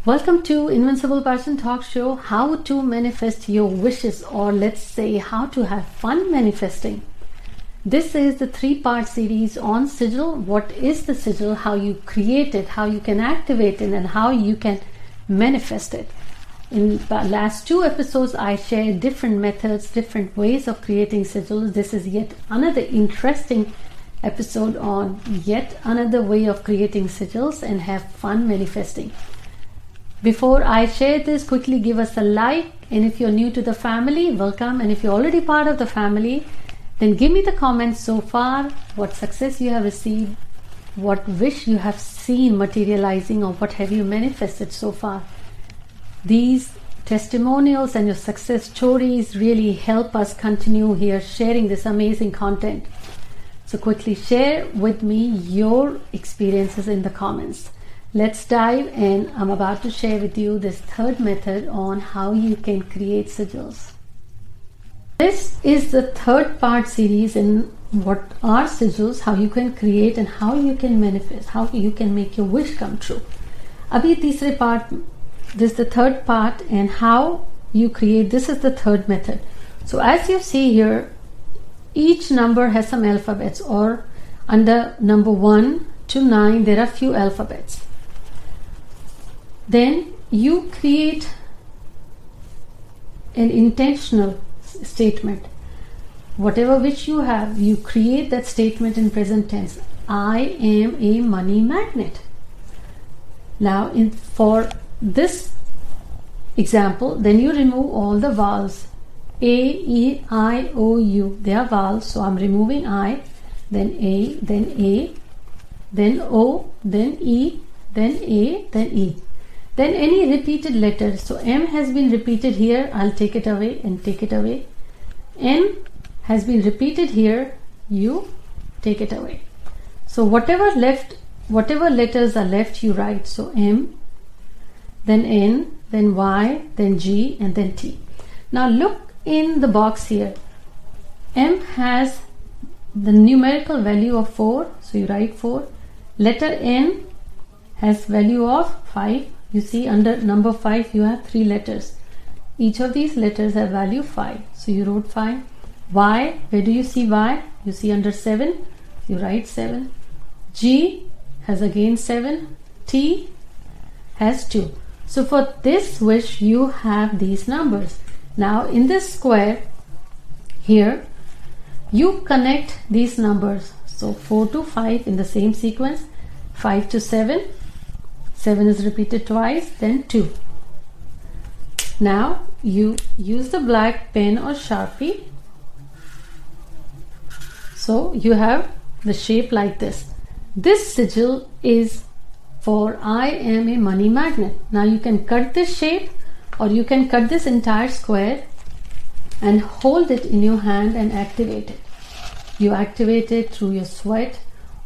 Welcome to Invincible Person Talk Show, how to manifest your wishes, or let's say how to have fun manifesting. This is the 3-part series on Sigil. What is the Sigil, how you create it, how you can activate it, and how you can manifest it. In the last 2 episodes, I shared different methods, different ways of creating sigils. This is yet another interesting episode on yet another way of creating sigils and have fun manifesting. Before I share this, quickly give us a like, and if you're new to the family, welcome, and if you're already part of the family, then give me the comments so far, what success you have received, what wish you have seen materializing, or what have you manifested so far. These testimonials and your success stories really help us continue here sharing this amazing content. So quickly share with me your experiences in the comments. Let's dive in. I'm about to share with you this 3rd method on how you can create sigils. This is the 3rd part series in what are sigils, how you can create and how you can manifest, how you can make your wish come true. Abhi teesre part, this is the 3rd part, and how you create, this is the 3rd method. So as you see here, each number has some alphabets, or under number 1 to 9 there are few alphabets. Then you create an intentional statement. Whatever wish you have, you create that statement in present tense. I am a money magnet. Now for this example, then you remove all the vowels. A, E, I, O, U. They are vowels, so I'm removing I, then A, then O, then E, then A, then E. Then any repeated letters. So M has been repeated here, I'll take it away and take it away. N has been repeated here, you take it away. So whatever letters are left, you write. So M, then N, then Y, then G, and then T. Now look in the box here. M has the numerical value of 4, so you write 4. Letter N has value of 5. You see under number 5 you have 3 letters. Each of these letters have value 5. So you wrote 5. Y, where do you see Y? You see under 7. You write 7. G has again 7. T has 2. So for this wish you have these numbers. Now in this square here you connect these numbers. So 4 to 5 in the same sequence. 5 to 7. 7 is repeated twice, then 2. Now you use the black pen or Sharpie. So you have the shape like this. This sigil is for I am a money magnet. Now you can cut this shape, or you can cut this entire square and hold it in your hand and activate it. You activate it through your sweat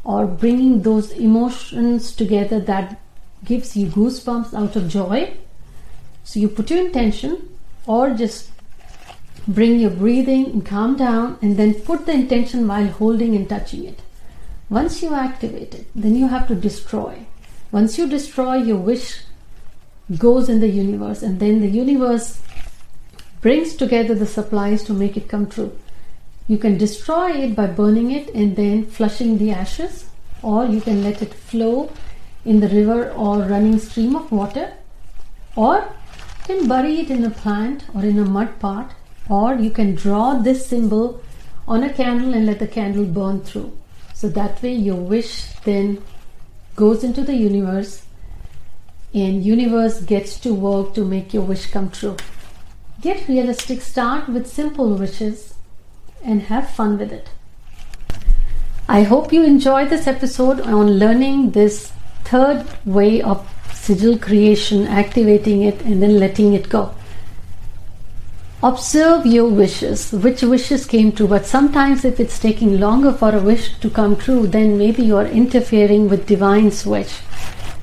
or bringing those emotions together that gives you goosebumps out of joy. So you put your intention, or just bring your breathing and calm down, and then put the intention while holding and touching it. Once you activate it, then you have to destroy. Once you destroy, your wish goes in the universe, and then the universe brings together the supplies to make it come true. You can destroy it by burning it and then flushing the ashes, or you can let it flow in the river or running stream of water, or you can bury it in a plant or in a mud pot, or you can draw this symbol on a candle and let the candle burn through. So that way your wish then goes into the universe, and universe gets to work to make your wish come true. Get realistic, start with simple wishes and have fun with it. I hope you enjoyed this episode on learning this 3rd way of sigil creation, activating it and then letting it go. Observe your wishes, which wishes came true, but sometimes if it's taking longer for a wish to come true, then maybe you are interfering with divine's wish.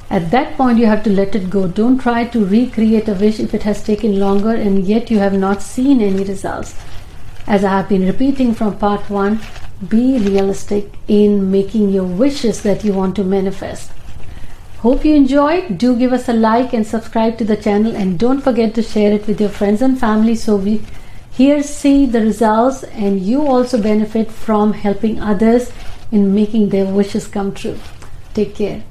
At that point you have to let it go. Don't try to recreate a wish if it has taken longer and yet you have not seen any results. As I have been repeating from part 1, be realistic in making your wishes that you want to manifest. Hope you enjoyed. Do give us a like and subscribe to the channel, and don't forget to share it with your friends and family so we here see the results and you also benefit from helping others in making their wishes come true. Take care.